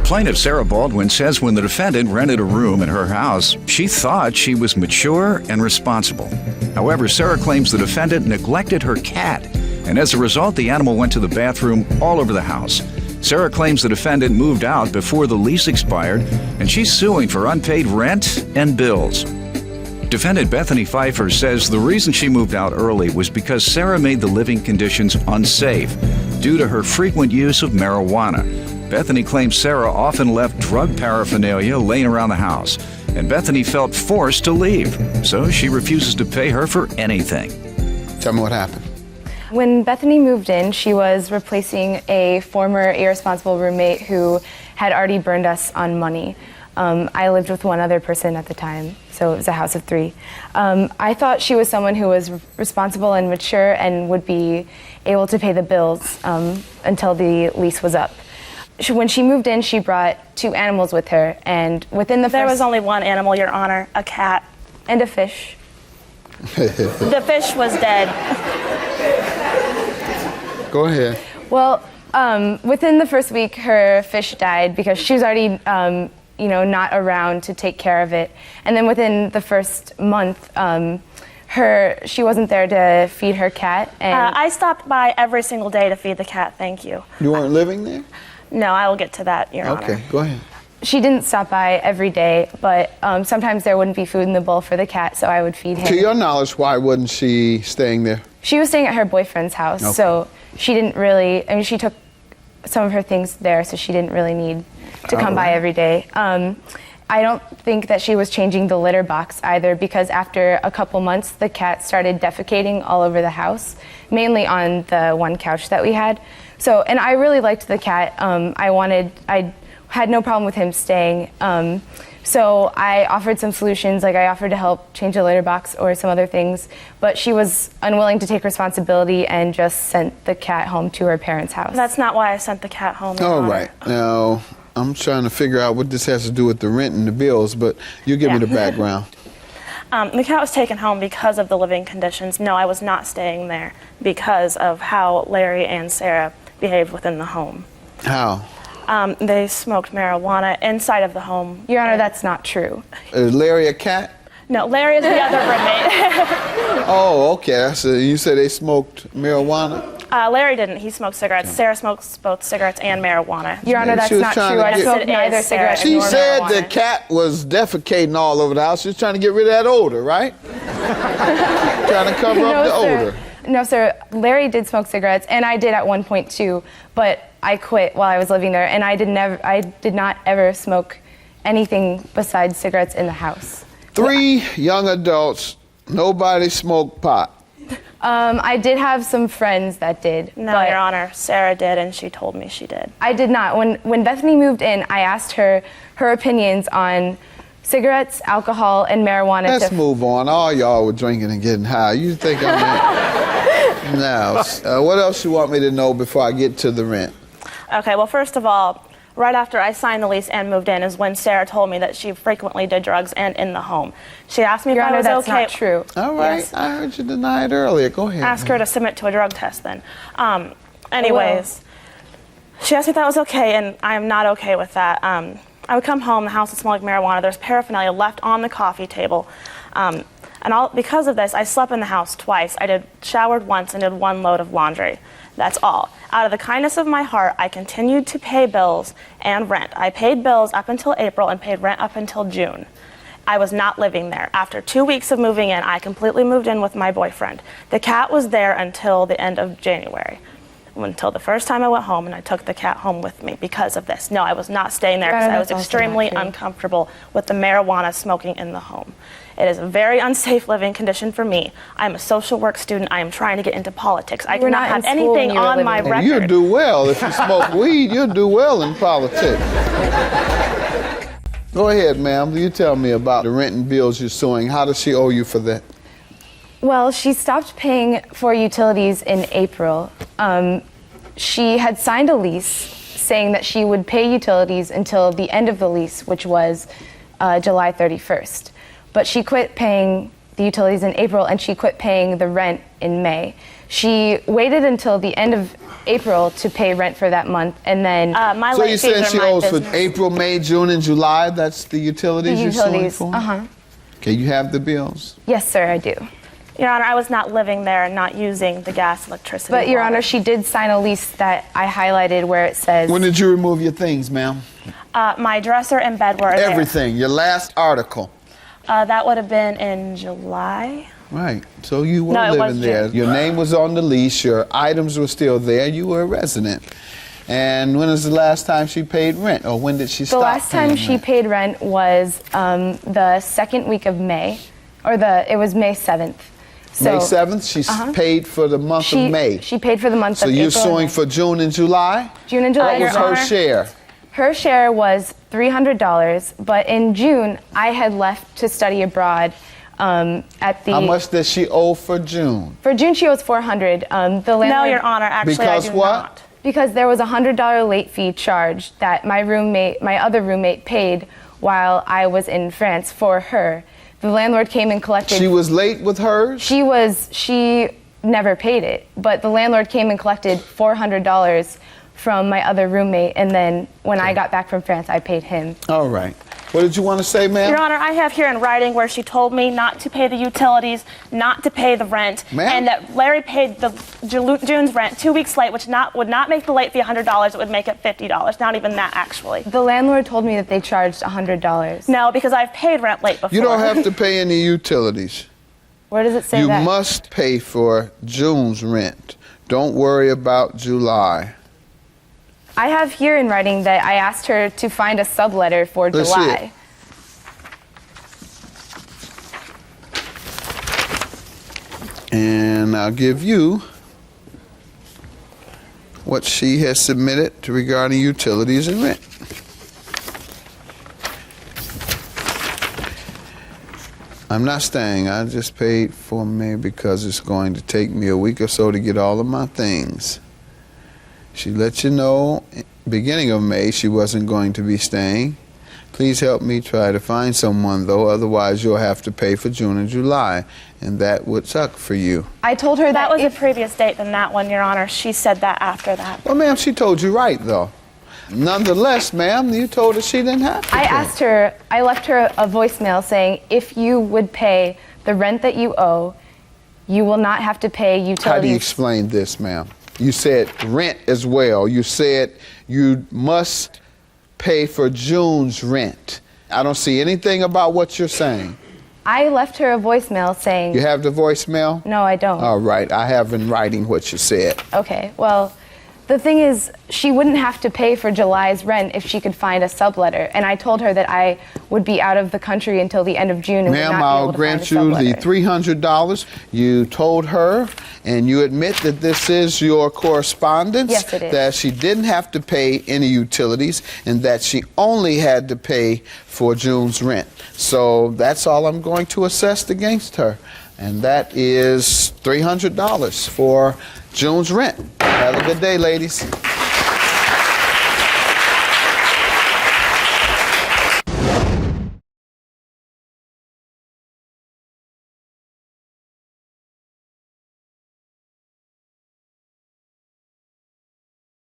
Plaintiff Sarah Baldwin says when the defendant rented a room in her house, she thought she was mature and responsible. However, Sarah claims the defendant neglected her cat, and as a result, the animal went to the bathroom all over the house. Sarah claims the defendant moved out before the lease expired, and she's suing for unpaid rent and bills. Defendant Bethany Pfeiffer says the reason she moved out early was because Sarah made the living conditions unsafe due to her frequent use of marijuana. Bethany claims Sarah often left drug paraphernalia laying around the house, and Bethany felt forced to leave, so she refuses to pay her for anything. Tell me what happened. When Bethany moved in, she was replacing a former irresponsible roommate who had already burned us on money. I lived with one other person at the time, so it was a house of 3. I thought she was someone who was responsible and mature and would be able to pay the bills until the lease was up. When she moved in, she brought 2 animals with her, and within the There was only one animal, Your Honor, a cat. And a fish. The fish was dead. Go ahead. Well, within the first week, her fish died because she was already, not around to take care of it. And then within the first month, she wasn't there to feed her cat. And I stopped by every single day to feed the cat, thank you. You weren't living there? No, I will get to that, Your Honor. Okay, go ahead. She didn't stop by every day, but sometimes there wouldn't be food in the bowl for the cat, so I would feed him. To your knowledge, why wasn't she staying there? She was staying at her boyfriend's house, Okay. so she didn't really, she took some of her things there, so she didn't really need to come by every day. I don't think that she was changing the litter box either, because after a couple months, the cat started defecating all over the house, mainly on the one couch that we had. So, and I really liked the cat. I had no problem with him staying. So I offered some solutions, like I offered to help change the litter box or some other things, but she was unwilling to take responsibility and just sent the cat home to her parents' house. That's not why I sent the cat home, Your All Honor. right. Now, I'm trying to figure out what this has to do with the rent and the bills, but you give me the background. The cat was taken home because of the living conditions. No, I was not staying there because of how Larry and Sarah behaved within the home. How? They smoked marijuana inside of the home. Your Honor, that's not true. Is Larry a cat? No, Larry is the other roommate. Oh, okay. So you said they smoked marijuana? Larry didn't. He smoked cigarettes. Sarah smokes both cigarettes and marijuana. Your Honor, Maybe that's she was not trying true. to I get- smoked Yes, it neither is, cigarette She nor said marijuana. the cat was defecating all over the house. She was trying to get rid of that odor, right? Trying to cover up the odor. No, sir. Larry did smoke cigarettes, and I did at one point too, but I quit while I was living there, and I did not ever smoke anything besides cigarettes in the house. 3 young adults, nobody smoked pot. I did have some friends that did. No, but Your Honor, Sarah did, and she told me she did. I did not. When Bethany moved in, I asked her opinions on cigarettes, alcohol, and marijuana. Let's move on. All y'all were drinking and getting high. You think I'm in? Now, what else you want me to know before I get to the rent? Okay, well, first of all, right after I signed the lease and moved in is when Sarah told me that she frequently did drugs and in the home. She asked me Your if I Honor, was that's okay. not true. All right, Yes. I heard you deny it earlier. Go ahead. Ask her to submit to a drug test then. Anyways, she asked me if that was okay, and I am not okay with that. I would come home, the house would smell like marijuana. There's paraphernalia left on the coffee table. Because of this, I slept in the house twice. I showered once and did 1 load of laundry. That's all. Out of the kindness of my heart, I continued to pay bills and rent. I paid bills up until April and paid rent up until June. I was not living there. After 2 weeks of moving in, I completely moved in with my boyfriend. The cat was there until the end of January, until the first time I went home, and I took the cat home with me because of this. No, I was not staying there because I was That's also extremely not true. uncomfortable with the marijuana smoking in the home. It is a very unsafe living condition for me. I'm a social work student. I am trying to get into politics. I You were do not not have in school when anything you were on my living And record. you'll do well if you smoke weed. You'll do well in politics. Go ahead, ma'am. You tell me about the rent and bills you're suing. How does she owe you for that? Well, she stopped paying for utilities in April. She had signed a lease saying that she would pay utilities until the end of the lease, which was July 31st. But she quit paying the utilities in April, and she quit paying the rent in May. She waited until the end of April to pay rent for that month, and then My So late you fees said are she my owes for business. April, May, June, and July? That's the utilities the you're suing utilities. for? Uh-huh. Okay, you have the bills? Yes, sir, I do. Your Honor, I was not living there and not using the gas, electricity. But Your water. Honor, she did sign a lease that I highlighted where it says. When did you remove your things, ma'am? My dresser and bed were there. Everything, your last article. That would have been in July. Right, so you were No, it was living there. June. Your name was on the lease, your items were still there, you were a resident. And when was the last time she paid rent, or when did she The stop last time paying she rent? paid rent was the second week of May, or it was May 7th. So May 7th, she paid for the month of May. She paid for the month So of you're April. and suing May. for June and July? June and July, What was Your her Honor. share? Her share was $300, but in June I had left to study abroad at the. How much does she owe for June? For June she owes $400. The landlord. No, Your Honor, actually Because I do what? not. Because there was a $100 late fee charge that my other roommate paid while I was in France for her. The landlord came and collected. She was late with hers? She never paid it, but the landlord came and collected $400 from my other roommate, and then when I got back from France, I paid him. All right. What did you want to say, ma'am? Your Honor, I have here in writing where she told me not to pay the utilities, not to pay the rent, Ma'am? and that Larry paid the June's rent 2 weeks late, which would not make the late fee $100. It would make it $50. Not even that, actually. The landlord told me that they charged $100. No, because I've paid rent late before. You don't have to pay any utilities. Where does it say You that? must pay for June's rent. Don't worry about July. I have here in writing that I asked her to find a subletter for Let's see July. And I'll give you what she has submitted regarding utilities and rent. I'm not staying. I just paid for May because it's going to take me a week or so to get all of my things. She let you know beginning of May she wasn't going to be staying. Please help me try to find someone, though, otherwise you'll have to pay for June and July, and that would suck for you. I told her That that was a if previous date than that one, Your Honor. She said that after that. Well, ma'am, she told you right, though. Nonetheless, ma'am, you told her she didn't have to pay. I left her a voicemail saying if you would pay the rent that you owe, you will not have to pay utilities. How do you explain this, ma'am? You said rent as well. You said you must pay for June's rent. I don't see anything about what you're saying. I left her a voicemail saying. You have the voicemail? No, I don't. All right, I have in writing what you said. Okay, well, the thing is, she wouldn't have to pay for July's rent if she could find a subletter. And I told her that I would be out of the country until the end of June and would Ma'am, not be I'll able to grant find a you the subletter. $300. You told her, and you admit that this is your correspondence? Yes, it is. That she didn't have to pay any utilities, and that she only had to pay for June's rent. So that's all I'm going to assess against her. And that is $300 for June's rent. Have a good day, ladies.